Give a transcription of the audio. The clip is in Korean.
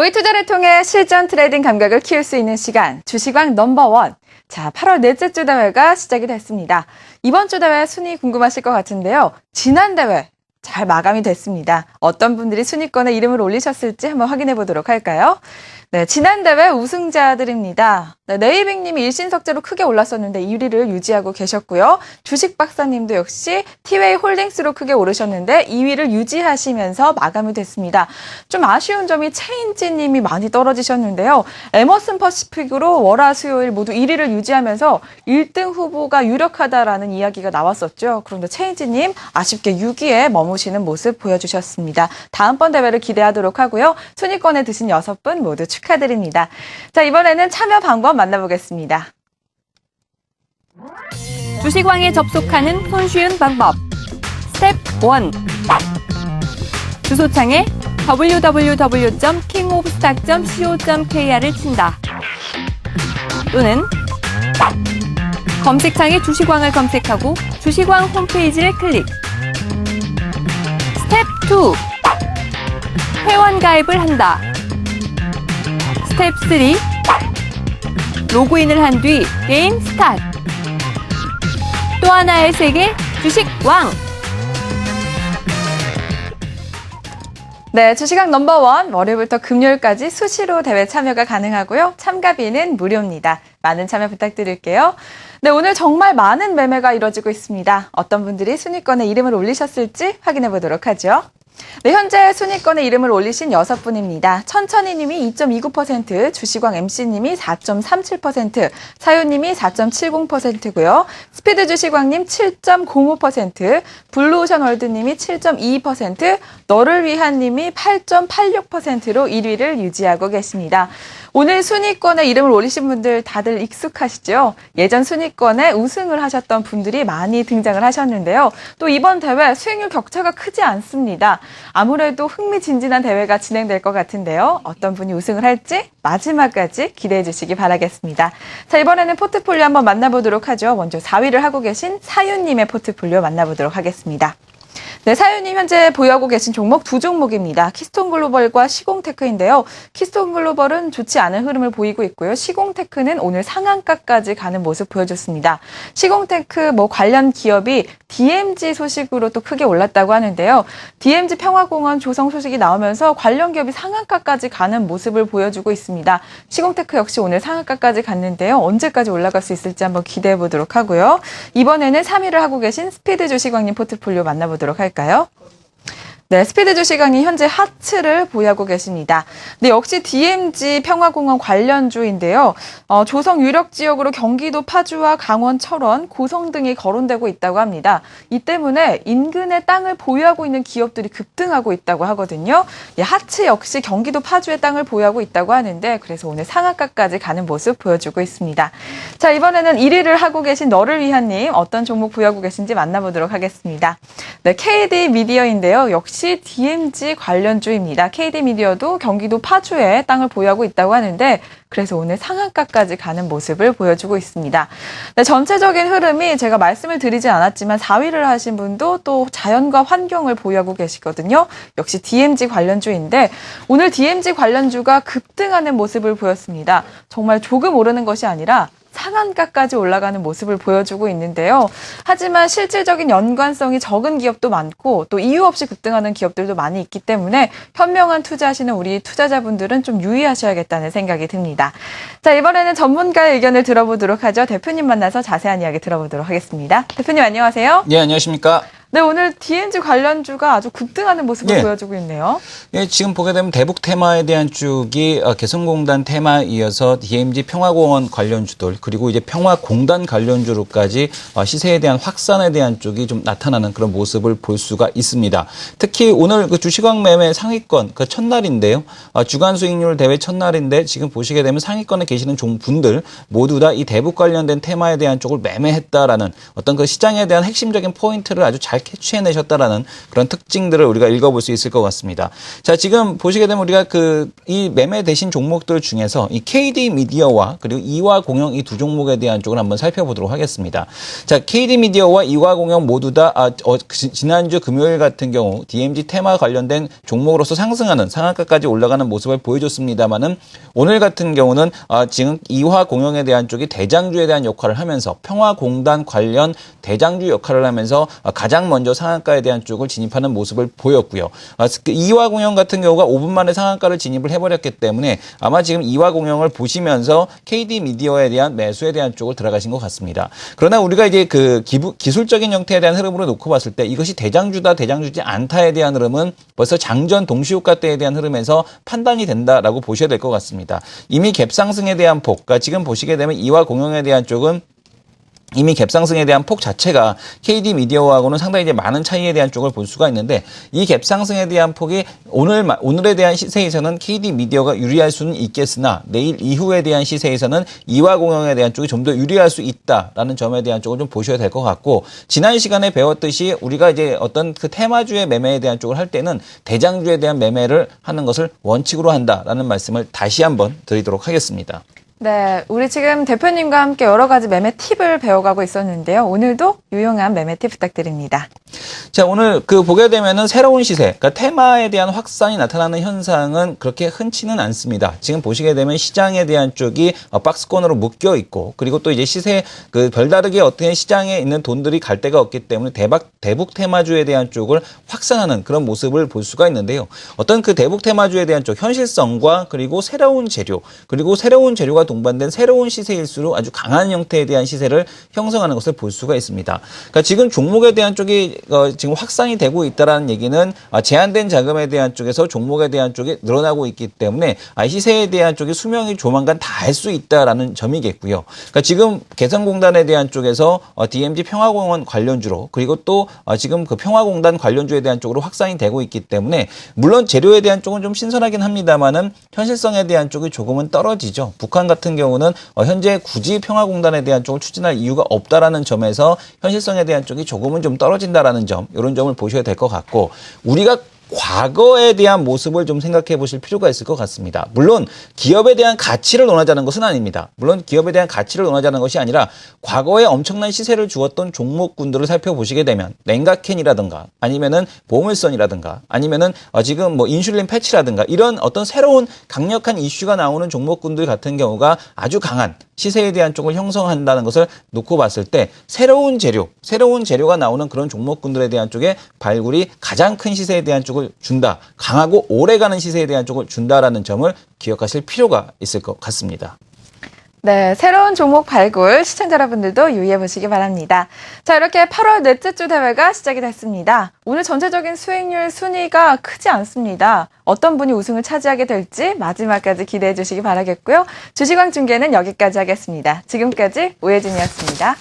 고위 투자를 통해 실전 트레이딩 감각을 키울 수 있는 시간, 주식왕 넘버원. 자, 8월 넷째 주 대회가 시작이 됐습니다. 이번 주 대회 순위 궁금하실 것 같은데요. 지난 대회 잘 마감이 됐습니다. 어떤 분들이 순위권에 이름을 올리셨을지 한번 확인해 보도록 할까요? 네, 지난 대회 우승자들입니다. 네, 네이빅님이 일신석재로 크게 올랐었는데 1위를 유지하고 계셨고요. 주식 박사님도 역시 티웨이 홀딩스로 크게 오르셨는데 2위를 유지하시면서 마감이 됐습니다. 좀 아쉬운 점이 최인지님이 많이 떨어지셨는데요. 에머슨 퍼시픽으로 월화 수요일 모두 1위를 유지하면서 1등 후보가 유력하다라는 이야기가 나왔었죠. 그런데 최인지님 아쉽게 6위에 머무시는 모습 보여주셨습니다. 다음번 대회를 기대하도록 하고요. 순위권에 드신 6분 모두 축하드립니다. 자, 이번에는 참여 방법 만나보겠습니다. 주식왕에 접속하는 손쉬운 방법. 스텝 1. 주소창에 www.kingofstock.co.kr을 친다. 또는 검색창에 주식왕을 검색하고 주식왕 홈페이지를 클릭. 스텝 2. 회원 가입을 한다. 스텝 3. 로그인을 한 뒤 게임 스타트. 또 하나의 세계 주식왕. 네, 주식왕 넘버원 월요일부터 금요일까지 수시로 대회 참여가 가능하고요. 참가비는 무료입니다. 많은 참여 부탁드릴게요. 네, 오늘 정말 많은 매매가 이뤄지고 있습니다. 어떤 분들이 순위권에 이름을 올리셨을지 확인해 보도록 하죠. 네, 현재 순위권에 이름을 올리신 6분입니다. 천천히님이 2.29%, 주식왕 MC님이 4.37%, 사유님이 4.70%고요. 스피드 주식왕님 7.05%, 블루오션 월드님이 7.22%, 너를 위한님이 8.86%로 1위를 유지하고 계십니다. 오늘 순위권에 이름을 올리신 분들 다들 익숙하시죠? 예전 순위권에 우승을 하셨던 분들이 많이 등장을 하셨는데요. 또 이번 대회 수익률 격차가 크지 않습니다. 아무래도 흥미진진한 대회가 진행될 것 같은데요. 어떤 분이 우승을 할지 마지막까지 기대해 주시기 바라겠습니다. 자, 이번에는 포트폴리오 한번 만나보도록 하죠. 먼저 4위를 하고 계신 사유님의 포트폴리오 만나보도록 하겠습니다. 네, 사유님 현재 보유하고 계신 종목 두 종목입니다. 키스톤 글로벌과 시공테크인데요. 키스톤 글로벌은 좋지 않은 흐름을 보이고 있고요. 시공테크는 오늘 상한가까지 가는 모습 보여줬습니다. 시공테크 관련 기업이 DMZ 소식으로 또 크게 올랐다고 하는데요. DMZ 평화공원 조성 소식이 나오면서 관련 기업이 상한가까지 가는 모습을 보여주고 있습니다. 시공테크 역시 오늘 상한가까지 갔는데요. 언제까지 올라갈 수 있을지 한번 기대해 보도록 하고요. 이번에는 3위를 하고 계신 스피드 주식왕님 포트폴리오 만나보도록 할까요? 네, 스피드 주식왕이 현재 하츠를 보유하고 계십니다. 네, 역시 DMZ 평화공원 관련주인데요. 조성 유력 지역으로 경기도 파주와 강원, 철원, 고성 등이 거론되고 있다고 합니다. 이 때문에 인근의 땅을 보유하고 있는 기업들이 급등하고 있다고 하거든요. 예, 하츠 역시 경기도 파주의 땅을 보유하고 있다고 하는데 그래서 오늘 상한가까지 가는 모습 보여주고 있습니다. 자, 이번에는 1위를 하고 계신 너를 위한님 어떤 종목 보유하고 계신지 만나보도록 하겠습니다. 네, KD 미디어인데요. 역시 DMZ 관련주입니다. KD미디어도 경기도 파주에 땅을 보유하고 있다고 하는데 그래서 오늘 상한가까지 가는 모습을 보여주고 있습니다. 네, 전체적인 흐름이 제가 말씀을 드리진 않았지만 4위를 하신 분도 또 자연과 환경을 보유하고 계시거든요. 역시 DMZ 관련주인데 오늘 DMZ 관련주가 급등하는 모습을 보였습니다. 정말 조금 오르는 것이 아니라 상한가까지 올라가는 모습을 보여주고 있는데요. 하지만 실질적인 연관성이 적은 기업도 많고 또 이유 없이 급등하는 기업들도 많이 있기 때문에 현명한 투자하시는 우리 투자자분들은 좀 유의하셔야겠다는 생각이 듭니다. 자, 이번에는 전문가의 의견을 들어보도록 하죠. 대표님 만나서 자세한 이야기 들어보도록 하겠습니다. 대표님 안녕하세요. 네, 안녕하십니까. 네, 오늘 DMZ 관련주가 아주 급등하는 모습을 보여주고 있네요. 예, 지금 보게 되면 대북 테마에 대한 쪽이 개성공단 테마에 이어서 DMZ 평화공원 관련주들 그리고 이제 평화공단 관련주로까지 시세에 대한 확산에 대한 쪽이 좀 나타나는 그런 모습을 볼 수가 있습니다. 특히 오늘 그 주식왕 매매 상위권 그 첫날인데요. 주간 수익률 대회 첫날인데 지금 보시게 되면 상위권에 계시는 분들 모두 다 이 대북 관련된 테마에 대한 쪽을 매매했다라는 어떤 그 시장에 대한 핵심적인 포인트를 아주 잘 캐치해내셨다라는 그런 특징들을 우리가 읽어볼 수 있을 것 같습니다. 자, 지금 보시게 되면 우리가 이 매매 대신 종목들 중에서 이 KD 미디어와 그리고 이화공영 이 두 종목에 대한 쪽을 한번 살펴보도록 하겠습니다. 자, KD 미디어와 이화공영 모두 다 지난주 금요일 같은 경우 DMZ 테마 관련된 종목으로서 상승하는 상한가까지 올라가는 모습을 보여줬습니다만은 오늘 같은 경우는 지금 이화공영에 대한 쪽이 대장주에 대한 역할을 하면서 평화공단 관련 대장주 역할을 하면서 가장 먼저 상한가에 대한 쪽을 진입하는 모습을 보였고요. 이화공영 같은 경우가 5분 만에 상한가를 진입을 해버렸기 때문에 아마 지금 이화공영을 보시면서 KD 미디어에 대한 매수에 대한 쪽을 들어가신 것 같습니다. 그러나 우리가 이제 기술적인 형태에 대한 흐름으로 놓고 봤을 때 이것이 대장주다 대장주지 않다에 대한 흐름은 벌써 장전 동시효과 때에 대한 흐름에서 판단이 된다라고 보셔야 될 것 같습니다. 이미 갭상승에 대한 폭, 그러니까 지금 보시게 되면 이화공영에 대한 쪽은 이미 갭상승에 대한 폭 자체가 KD 미디어하고는 상당히 이제 많은 차이에 대한 쪽을 볼 수가 있는데 이 갭상승에 대한 폭이 오늘에 대한 시세에서는 KD 미디어가 유리할 수는 있겠으나 내일 이후에 대한 시세에서는 이화공영에 대한 쪽이 좀 더 유리할 수 있다라는 점에 대한 쪽을 좀 보셔야 될 것 같고 지난 시간에 배웠듯이 우리가 이제 어떤 그 테마주의 매매에 대한 쪽을 할 때는 대장주에 대한 매매를 하는 것을 원칙으로 한다라는 말씀을 다시 한번 드리도록 하겠습니다. 네, 우리 지금 대표님과 함께 여러 가지 매매 팁을 배워가고 있었는데요. 오늘도 유용한 매매 팁 부탁드립니다. 자, 오늘 보게 되면은 새로운 시세, 그러니까 테마에 대한 확산이 나타나는 현상은 그렇게 흔치는 않습니다. 지금 보시게 되면 시장에 대한 쪽이 박스권으로 묶여 있고, 그리고 또 이제 시세, 별다르게 어떻게 시장에 있는 돈들이 갈 데가 없기 때문에 대북 테마주에 대한 쪽을 확산하는 그런 모습을 볼 수가 있는데요. 어떤 대북 테마주에 대한 쪽, 현실성과 그리고 새로운 재료, 그리고 새로운 재료가 동반된 새로운 시세일수록 아주 강한 형태에 대한 시세를 형성하는 것을 볼 수가 있습니다. 그러니까 지금 종목에 대한 쪽이 지금 확산이 되고 있다라는 얘기는 제한된 자금에 대한 쪽에서 종목에 대한 쪽이 늘어나고 있기 때문에 시세에 대한 쪽이 수명이 조만간 닿을 수 있다라는 점이겠고요. 그러니까 지금 개성공단에 대한 쪽에서 DMZ 평화공원 관련주로 그리고 또 지금 평화공단 관련주에 대한 쪽으로 확산이 되고 있기 때문에 물론 재료에 대한 쪽은 좀 신선하긴 합니다만은 현실성에 대한 쪽이 조금은 떨어지죠. 북한 같은 경우는 현재 굳이 평화공단에 대한 쪽을 추진할 이유가 없다라는 점에서 현실성에 대한 쪽이 조금은 좀 떨어진다라는 점, 이런 점을 보셔야 될 것 같고 우리가 과거에 대한 모습을 좀 생각해 보실 필요가 있을 것 같습니다. 물론 기업에 대한 가치를 논하자는 것은 아닙니다. 물론 기업에 대한 가치를 논하자는 것이 아니라 과거에 엄청난 시세를 주었던 종목군들을 살펴보시게 되면 냉각캔이라든가 아니면은 보물선이라든가 아니면은 지금 인슐린 패치라든가 이런 어떤 새로운 강력한 이슈가 나오는 종목군들 같은 경우가 아주 강한 시세에 대한 쪽을 형성한다는 것을 놓고 봤을 때 새로운 재료가 나오는 그런 종목군들에 대한 쪽에 발굴이 가장 큰 시세에 대한 쪽을 준다. 강하고 오래가는 시세에 대한 쪽을 준다라는 점을 기억하실 필요가 있을 것 같습니다. 네, 새로운 종목 발굴 시청자 여러분들도 유의해 보시기 바랍니다. 자, 이렇게 8월 넷째 주 대회가 시작이 됐습니다. 오늘 전체적인 수익률 순위가 크지 않습니다. 어떤 분이 우승을 차지하게 될지 마지막까지 기대해 주시기 바라겠고요. 주식왕 중계는 여기까지 하겠습니다. 지금까지 오혜진이었습니다.